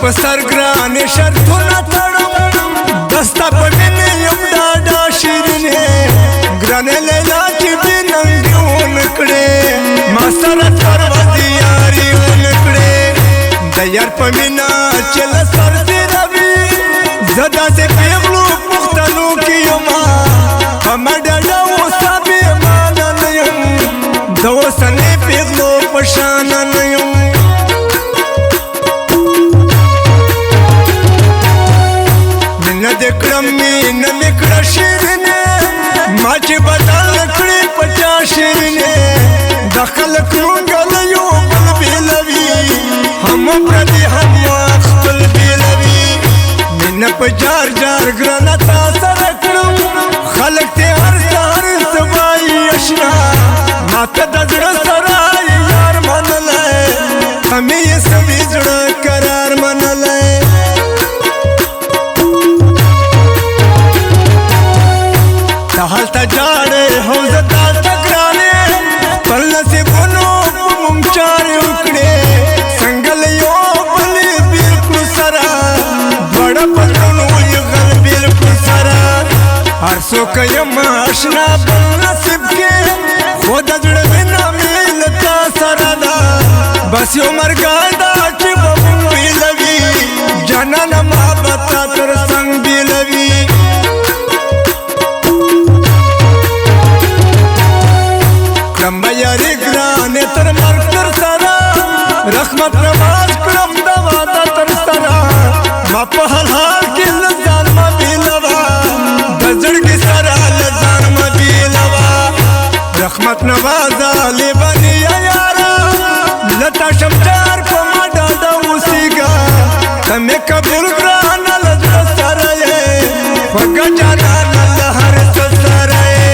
په سر ګرانې شرطونه تړم دستا په مینې یم ډاډه شیرینې ګرانې لیلا چې بې ننګې ونه کړې ما سره پروازې یاري ونه کړې د یار په مینه چې له سر تېروي زه داسې پېغلو پوښتنو کې یمه په ما ډاډه اوسه بېمانه نه یم د اوسنۍ پېغلو په شانه نه یم مینه دې کړم مینه مې کړه شیرینې ما چې بدل کړې په چا شیرینې د خلک مونږ له یو بل بېلوي هم پردي هم خپل بېلوي مینه په جار جار ګرانه تا سره کړم خلک تې هر سهار سبایي اشنا ما ته د زړه سره یار منلی همې یې سوي زړه قرار منلی ته هلته جاړې او زه دلته ګرانې خپل نصیبونو په مونږ چارې وکړې څنګه له یو بلې بېل کړو سره دواړه په زړونو یې غل بېل کړو سره هر څوک یم اشنا بل نصیب کې خو د زړه مینه مې له تا سره ده بس یو مرګی ده چې به مونږ بېلوي جانانه محبت تا تر څنګ بېلوي کړم به یاري ګرانې تر مرګ تر سره رحمت نواز کړم د واده تر سره ما په حال حال کې له ځان مه بېلوه د زړګي سره له ځان مه بېلوه رحمت نوازه لیوني یاره له تا شمچار په ما ډاډه اوسېږه ته مې قبول ګرانه له زړه سره یې خوږه جانانه له هر څه سره یې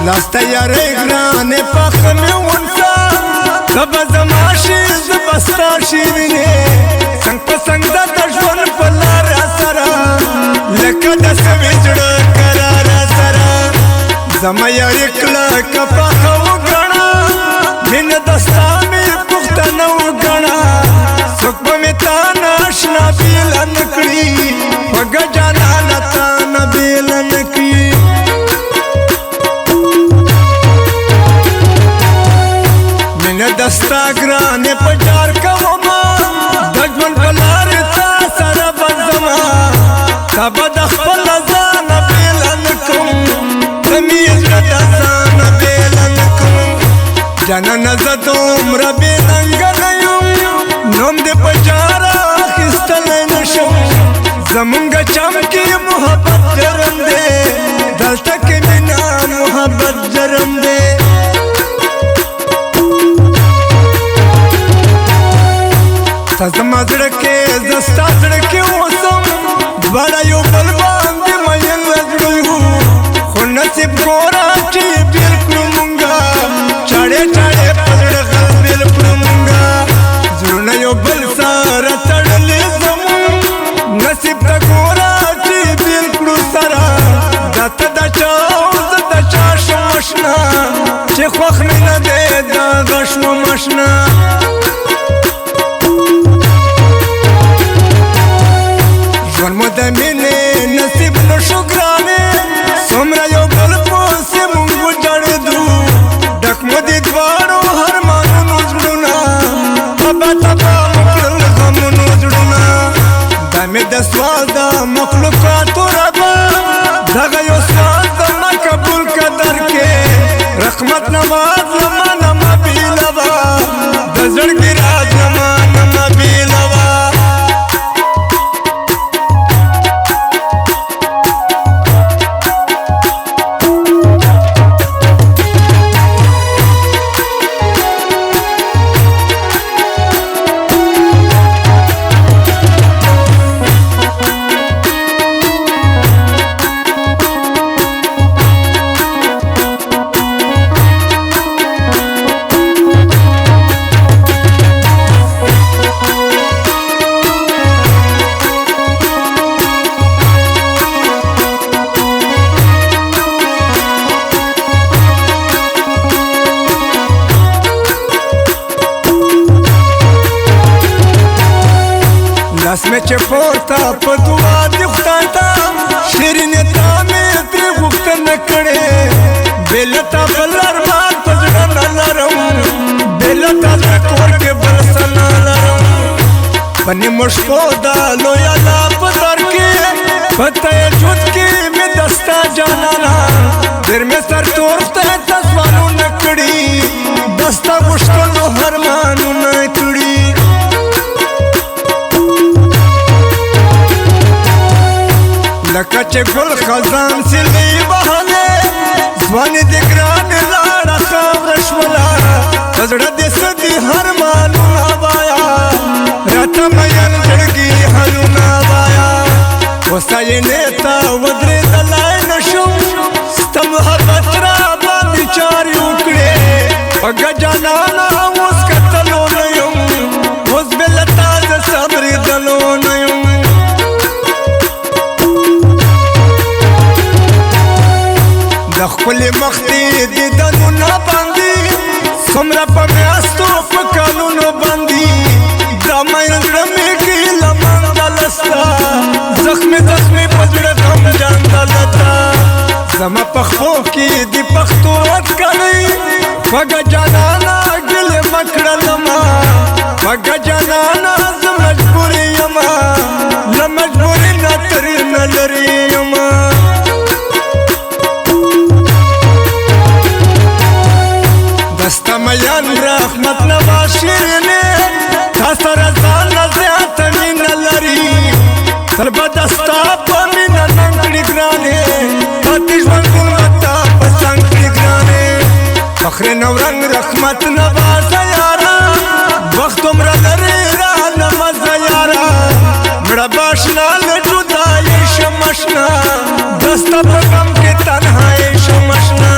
لاسته یارۍ ګرانې پخه مې ونسه ته به زما شي زه به ستا شیرینې څنګ په څنګ ده د ژوند په لاره سره لکه د سوي زړه قراره سره زما یاري کلکه پخه وګڼه مینه د ستا مې پوښتنه وګڼه څوک به مې تا نه اشنا بېله نه کړي خوږه جانانه تا نه بېله نه کړي مینه دستا ګرانې په جار کومه د ژوند په لارې تا سره به ځمه تا به د خپل ځانه بېله نه کوم ته مې زړه د ځانه بېله نه کوم جانانه زه دومره بې ننګه نه یم نوم دې په جاره اخیستلی نه شم زمونږ چم کې محبت جرم دی دلته کې مینه محبت جرم دی تا زما زړه کې زه ستا زړه کې اوسم دواړه یو بل باندې مین له زړه یو خو نصیب ګوره چې بېل کړو مونږه چاړې چاړې په زړه غل بېل کړو مونږه زړونه یو بل سره تړلې زمونږ نصیب ته ګوره چې بېل کړو سره دا ته د چا او زه د چا شم اشنا چې خوښ مې نه دی د هغه شوم اشنا ژوند مو د مینې نصیب نه شو ګرانې څومره یو بل پسې مونږ وجړېدو ډک مو د دواړو ارمانونو زړونه تبه تبه مو کړل غمونو زړونه دا مې د سوال د مخلوقاتو ربه دغه یو سوال زما قبول که درکې رحمت نواز زمانه مه بېلوه د زړګي راز زمانه مه بېلوه لاس مې چې پورته په دعا دې خدای ته شیرینې تا مې ترې غوښتنه کړې بې له تا بل ارمان په زړه نه لرم بې له تا زړه کور کې بل څه نه لرم په نیمو شپو دا لویه لا په در کې په تهجد کې مې د ستا جانانه ډېر مې سر تور خدای ته سوالونه کړي د ستا غوښتنو ارمانونه کړي لکه چې ګل خزان سیلې بهانې ځواني دې ګرانې لاړه خاوره شوله په زړه دې څه دي ارمانونه وایا راته مین زړګي حالونه وایا هوساینې ته ودرېدلی نشم ستا محبت را باندې چارې وکړې پګه جانانه اوس کتلو نه یم اوس بې له تا زه صبرېدلو نه یم د خپلې مخې دیدنونه باندې څومره په میاشتو په کلونو باندې دا مین زړه مې ګیله منډله ستا زخمې زخمې په زړه غمجن دلته زما په خپو کې د پښتو اټکلۍ خوږه جانانه ګیلې مه کړلمه خوږه جانانه زه مجبورې یمه له مجبورې نه ترې نه لرې یمه دستا مین رحمت نواز شیرینې تا سره ځانه زیاته مینه لري تل به دستا په مینه ننګ کړي ګرانې پاتې ژوندون به تا په څنګ کړي ګرانې فخر نورنګ رحمت نوازه یاره وخت دومره لرې رانه مزه یاره مړه به اشنا له جدایۍ شم اشنا دستا په غم کې تنهایۍ شم اشنا